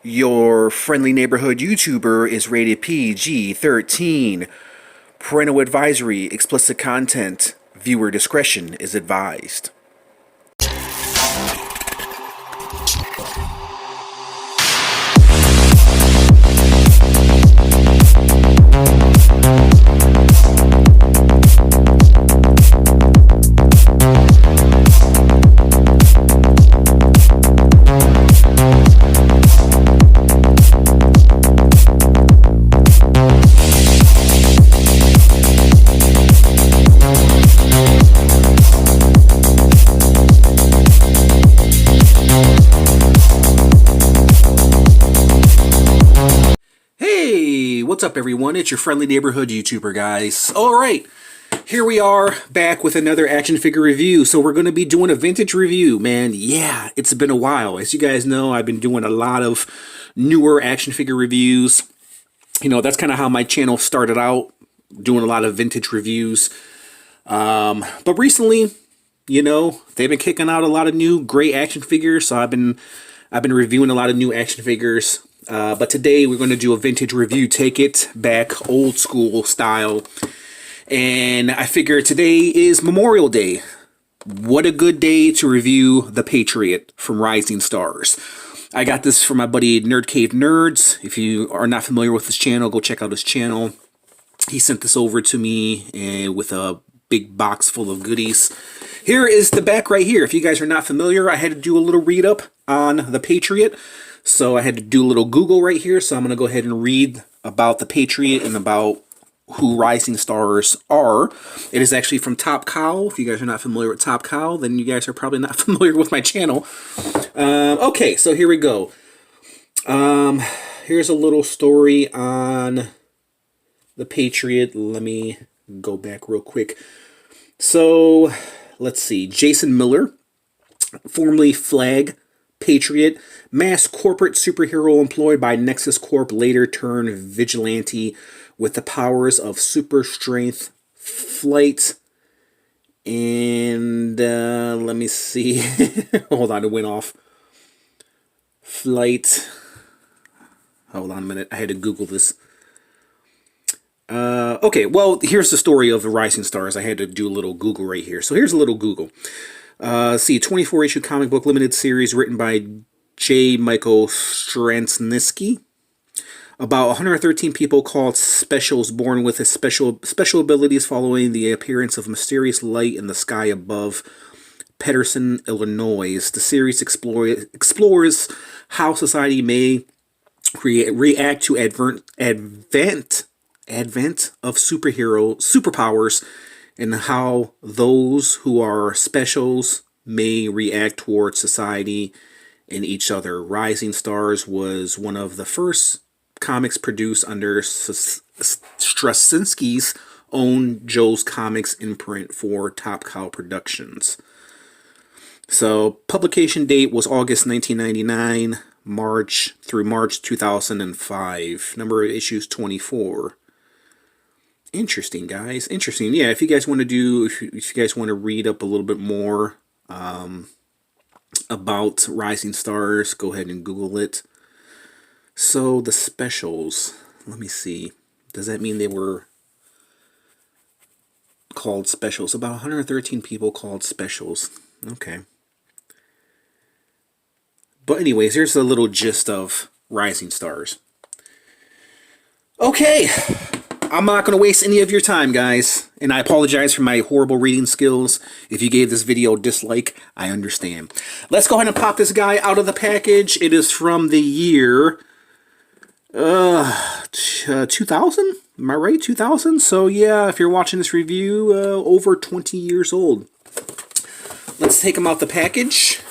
Your friendly neighborhood YouTuber is rated PG-13. Parental advisory, explicit content. Viewer discretion is advised. Hey, what's up everyone? It's your friendly neighborhood YouTuber, guys. Alright, here we are back with another action figure review. So we're going to be doing a vintage review, man. Yeah, it's been a while. As you guys know, I've been doing a lot of newer action figure reviews. You know, that's kind of how my channel started out, doing a lot of vintage reviews. But recently, you know, they've been kicking out a lot of new great action figures, so I've been reviewing a lot of new action figures. But today we're going to do a vintage review, take it back old school style. And I figure today is Memorial Day. What a good day to review the Patriot from Rising Stars. I got this from my buddy Nerd Cave Nerds. If you are not familiar with his channel, go check out his channel. He sent this over to me with a big box full of goodies. Here is the back right here. If you guys are not familiar, I had to do a little read up on the Patriot. So I had to do a little Google right here. So I'm going to go ahead and read about the Patriot and about who Rising Stars are. It is actually from Top Cow. If you guys are not familiar with Top Cow, then you guys are probably not familiar with my channel. Okay, so here we go. Here's a little story on the Patriot. Let me go back real quick. So let's see. Jason Miller, formerly Flag Patriot, mass corporate superhero employed by Nexus Corp, later turned vigilante with the powers of super strength, flight, and let me see. Hold on, it went off. Flight. Hold on a minute. I had to Google this. Okay, well, here's the story of the Rising Stars. I had to do a little Google right here. So here's a little Google. See, 24-issue comic book limited series written by J. Michael Straczynski. About 113 people called Specials, born with special abilities following the appearance of mysterious light in the sky above Patterson, Illinois. The series explores how society may react to advent of superpowers, and how those who are specials may react towards society and each other. Rising Stars was one of the first comics produced under Straczynski's own Joe's Comics imprint for Top Cow Productions. So publication date was August 1999, March 2005. Number of issues 24. Interesting, guys. Interesting. Yeah, if you guys want to if you guys want to read up a little bit more about Rising Stars, go ahead and Google it. So the specials, let me see. Does that mean they were called specials? About 113 people called specials. Okay. But anyways, here's a little gist of Rising Stars. Okay. I'm not going to waste any of your time, guys, and I apologize for my horrible reading skills. If you gave this video a dislike, I understand. Let's go ahead and pop this guy out of the package. It is from the year 2000? Am I right? 2000? So yeah, if you're watching this review, over 20 years old. Let's take him out the package.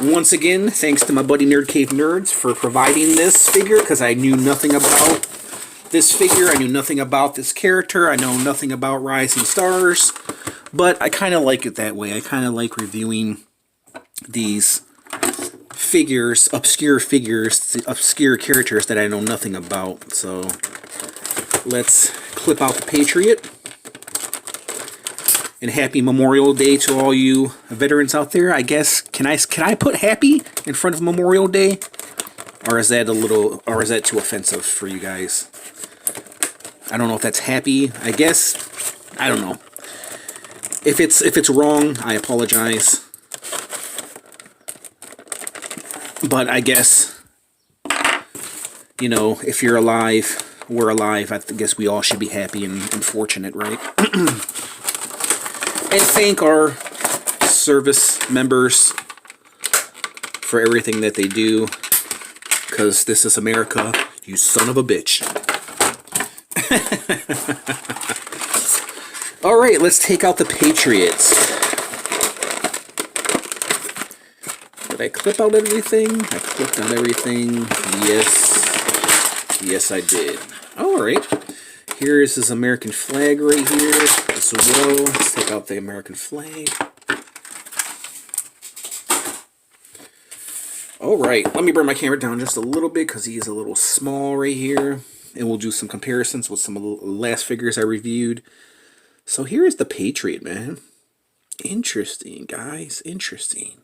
Once again, thanks to my buddy Nerd Cave Nerds for providing this figure, because I knew nothing about this figure. I knew nothing about this character. I know nothing about Rising Stars, but I kind of like it that way. I kind of like reviewing these figures, obscure characters that I know nothing about. So let's clip out the Patriot. And happy Memorial Day to all you veterans out there. I guess can I put happy in front of Memorial Day? Or is that too offensive for you guys? I don't know if that's happy. I guess I don't know. If it's wrong, I apologize. But I guess, you know, if you're alive, we're alive. I guess we all should be happy and fortunate, right? And thank our service members for everything that they do. Because this is America, you son of a bitch. Alright, let's take out the Patriots. Did I clip out everything? I clipped out everything. Yes. Yes, I did. Alright. Here is his American flag right here as well. Let's take out the American flag. Alright, let me bring my camera down just a little bit because he is a little small right here. And we'll do some comparisons with some of the last figures I reviewed. So here is the Patriot, man. Interesting, guys. Interesting.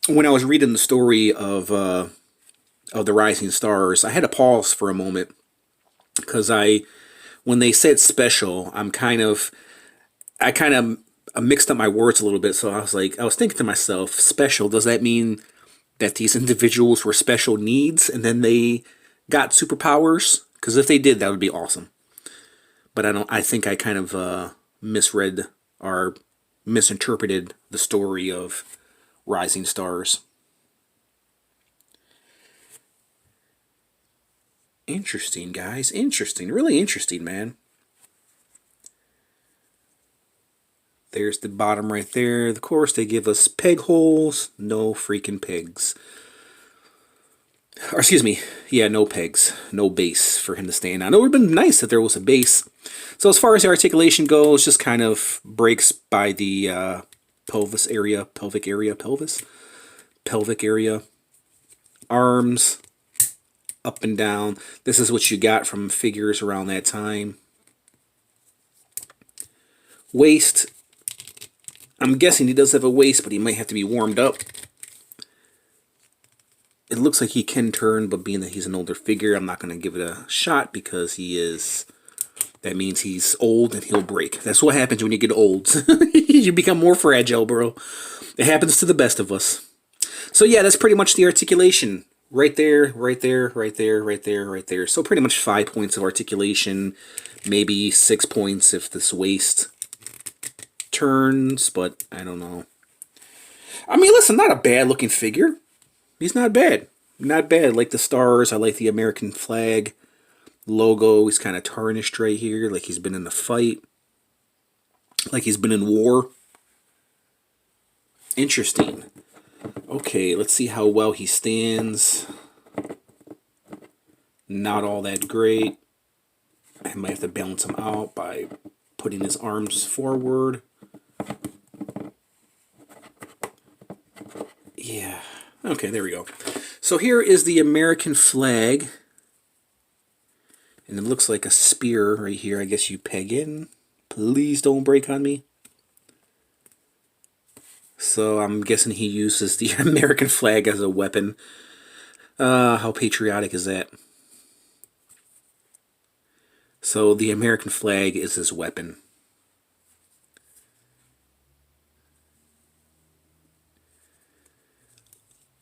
When I was reading the story of the Rising Stars, I had to pause for a moment. Because when they said special, I kind of mixed up my words a little bit. So I was thinking to myself, special, does that mean that these individuals were special needs and then they got superpowers? Because if they did, that would be awesome. But I think I kind of misread or misinterpreted the story of Rising Stars. Interesting, guys. Interesting. Really interesting, man. There's the bottom right there. Of course, they give us peg holes. No freaking pegs. Or excuse me. Yeah, no pegs. No base for him to stand on. It would have been nice if there was a base. So as far as the articulation goes, just kind of breaks by the pelvis area. Pelvic area. Pelvis? Pelvic area. Arms. Up and down. This is what you got from figures around that time. Waist. I'm guessing he does have a waist, but he might have to be warmed up. It looks like he can turn, but being that he's an older figure, I'm not going to give it a shot because that means he's old and he'll break. That's what happens when you get old. You become more fragile, bro. It happens to the best of us. So yeah, that's pretty much the articulation. Right there, right there, right there, right there, right there. So pretty much 5 points of articulation. Maybe 6 points if this waist turns, but I don't know. I mean, listen, not a bad looking figure. He's not bad. Not bad. I like the stars. I like the American flag logo. He's kind of tarnished right here, like he's been in a fight. Like he's been in war. Interesting. Okay, let's see how well he stands. Not all that great. I might have to balance him out by putting his arms forward. Yeah. Okay, there we go. So here is the American flag. And it looks like a spear right here. I guess you peg in. Please don't break on me. So I'm guessing he uses the American flag as a weapon. How patriotic is that? So the American flag is his weapon.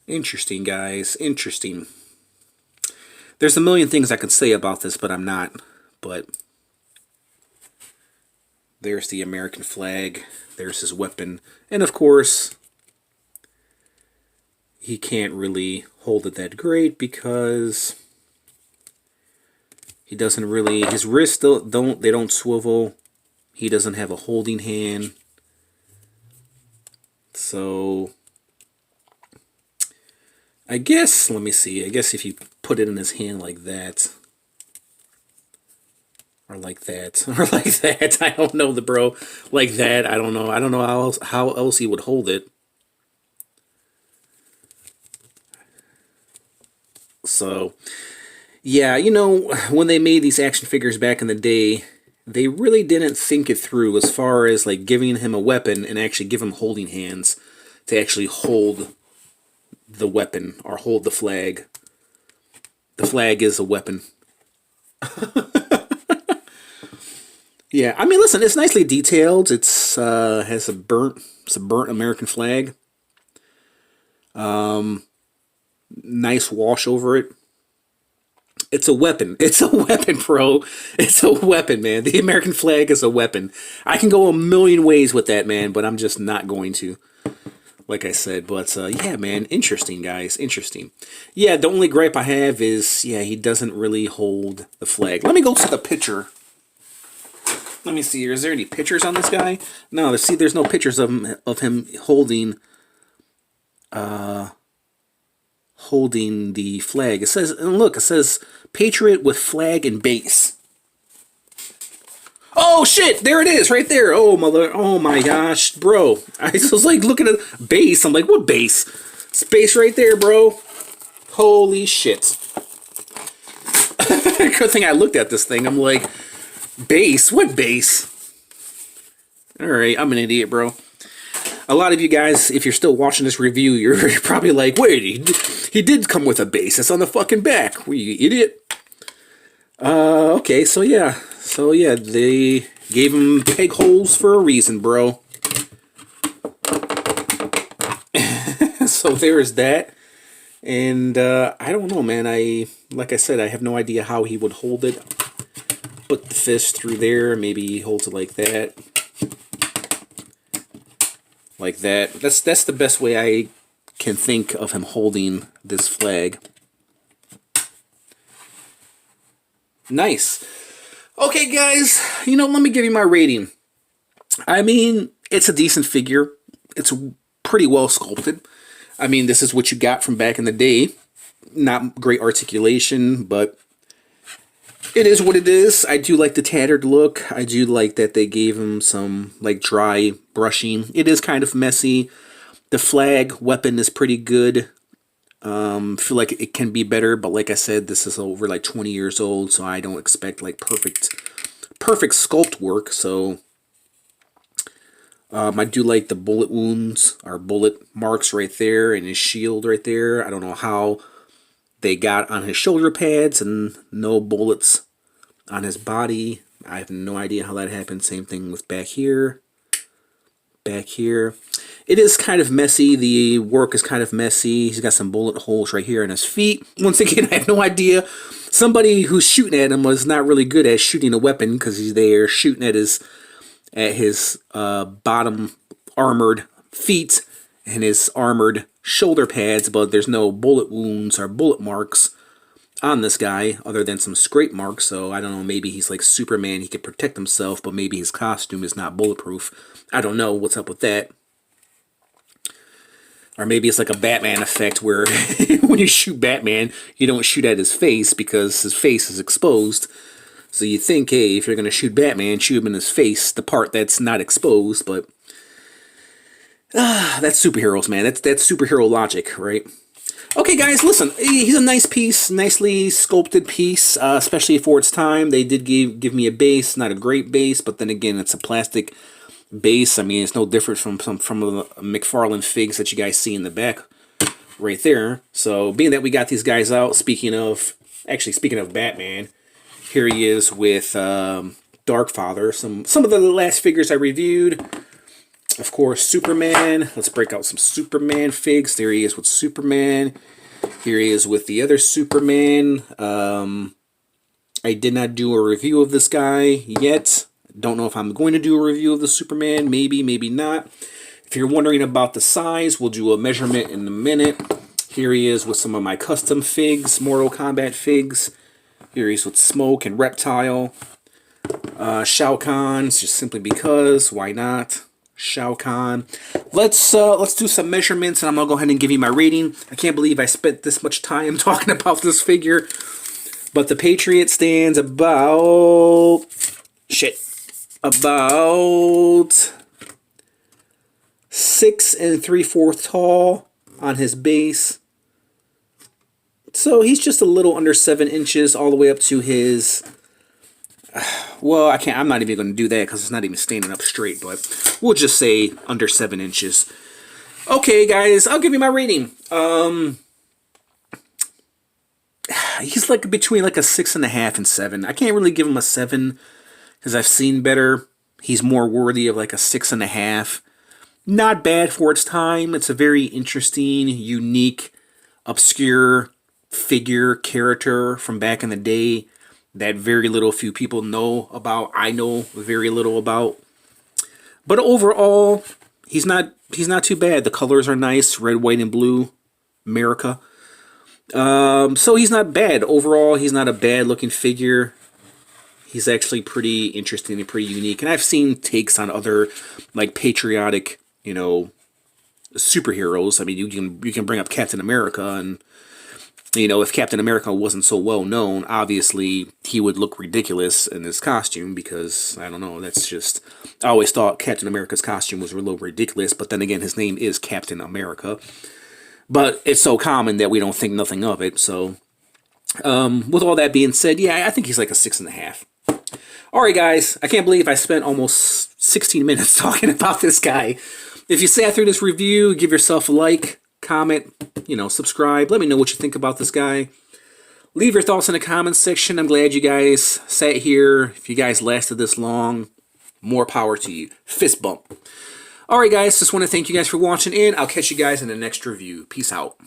Interesting, guys. Interesting. There's a million things I could say about this, but I'm not. But there's the American flag. There's his weapon. And of course, he can't really hold it that great because he doesn't really, his wrists don't swivel. He doesn't have a holding hand. So I guess, let me see. I guess if you put it in his hand like that, or like that, or like that, I don't know, bro. Like that, I don't know. I don't know how else he would hold it. So, yeah, you know, when they made these action figures back in the day, they really didn't think it through as far as like giving him a weapon and actually give him holding hands to actually hold the weapon or hold the flag. The flag is a weapon. Yeah, I mean, listen, it's nicely detailed. It's has it's a burnt American flag. Nice wash over it. It's a weapon. It's a weapon, bro. It's a weapon, man. The American flag is a weapon. I can go a million ways with that, man, but I'm just not going to. Like I said, but yeah, man, interesting, guys, interesting. Yeah, the only gripe I have is, yeah, he doesn't really hold the flag. Let me go to the picture. Let me see here. Is there any pictures on this guy? No, see, there's no pictures of him holding holding the flag. It says, and look, it says Patriot with flag and base. Oh shit! There it is, right there. Oh mother! Oh my gosh, bro! I was like looking at base. I'm like, what base? Space right there, bro. Holy shit! Good thing I looked at this thing. I'm like, base? What base? All right, I'm an idiot, bro. A lot of you guys, if you're still watching this review, you're probably like, wait, he did come with a base. It's on the fucking back. Were you idiot? Okay, so yeah. So yeah, they gave him peg holes for a reason, bro. So there's that. And I don't know, man. Like I said, I have no idea how he would hold it. Put the fist through there. Maybe he holds it like that. Like that. That's the best way I can think of him holding this flag. Nice. Okay, guys, you know, let me give you my rating. I mean, it's a decent figure. It's pretty well sculpted. I mean, this is what you got from back in the day. Not great articulation, but it is what it is. I do like the tattered look. I do like that they gave him some, like, dry brushing. It is kind of messy. The flag weapon is pretty good. Feel like it can be better, but like I said, this is over like 20 years old, so I don't expect like perfect sculpt work. So I do like the bullet wounds or bullet marks right there and his shield right there. I don't know how they got on his shoulder pads and no bullets on his body. I have no idea how that happened. Same thing with back here. Back here. It is kind of messy. The work is kind of messy. He's got some bullet holes right here in his feet. Once again, I have no idea. Somebody who's shooting at him was not really good at shooting a weapon because he's there shooting at his bottom armored feet and his armored shoulder pads, but there's no bullet wounds or bullet marks on this guy other than some scrape marks. So I don't know, maybe he's like Superman, he could protect himself, but maybe his costume is not bulletproof. I don't know what's up with that. Or maybe it's like a Batman effect where when you shoot Batman, you don't shoot at his face because his face is exposed. So you think, hey, if you're going to shoot Batman, shoot him in his face, the part that's not exposed. But that's superheroes, man. That's superhero logic, right? Okay, guys, listen. He's a nice piece, nicely sculpted piece, especially for its time. They did give me a base, not a great base, but then again, it's a plastic base. I mean, it's no different from the McFarlane figs that you guys see in the back right there. So being that we got these guys out, speaking of Batman, here he is with Darkfather. Some of the last figures I reviewed. Of course, Superman. Let's break out some Superman figs. There he is with Superman. Here he is with the other Superman. I did not do a review of this guy yet. Don't know if I'm going to do a review of the Superman. Maybe, maybe not. If you're wondering about the size, we'll do a measurement in a minute. Here he is with some of my custom figs, Mortal Kombat figs. Here he's with Smoke and Reptile. Shao Kahn, just simply because. Why not? Shao Kahn. Let's do some measurements, and I'm gonna go ahead and give you my rating. I can't believe I spent this much time talking about this figure. But the Patriot stands about 6 3/4 tall on his base. So he's just a little under 7 inches all the way up to his Well, I can't. I'm not even going to do that because it's not even standing up straight. But we'll just say under 7 inches. Okay, guys, I'll give you my rating. He's like between like a 6.5 and 7. I can't really give him a 7 because I've seen better. He's more worthy of like a 6.5. Not bad for its time. It's a very interesting, unique, obscure figure, character from back in the day that very little few people know about. I know very little about. But overall, he's not too bad. The colors are nice, red, white, and blue. America. So he's not bad. Overall, he's not a bad looking figure. He's actually pretty interesting and pretty unique. And I've seen takes on other like patriotic, superheroes. I mean, you can bring up Captain America, and if Captain America wasn't so well known, obviously he would look ridiculous in his costume because I don't know. That's just I always thought Captain America's costume was a little ridiculous. But then again, his name is Captain America. But it's so common that we don't think nothing of it. So, with all that being said, yeah, I think he's like a 6.5. All right, guys, I can't believe I spent almost 16 minutes talking about this guy. If you sat through this review, give yourself a like, comment, subscribe. Let me know what you think about this guy. Leave your thoughts in the comments section. I'm glad you guys sat here. If you guys lasted this long, more power to you. Fist bump. All right, guys, just want to thank you guys for watching, and I'll catch you guys in the next review. Peace out.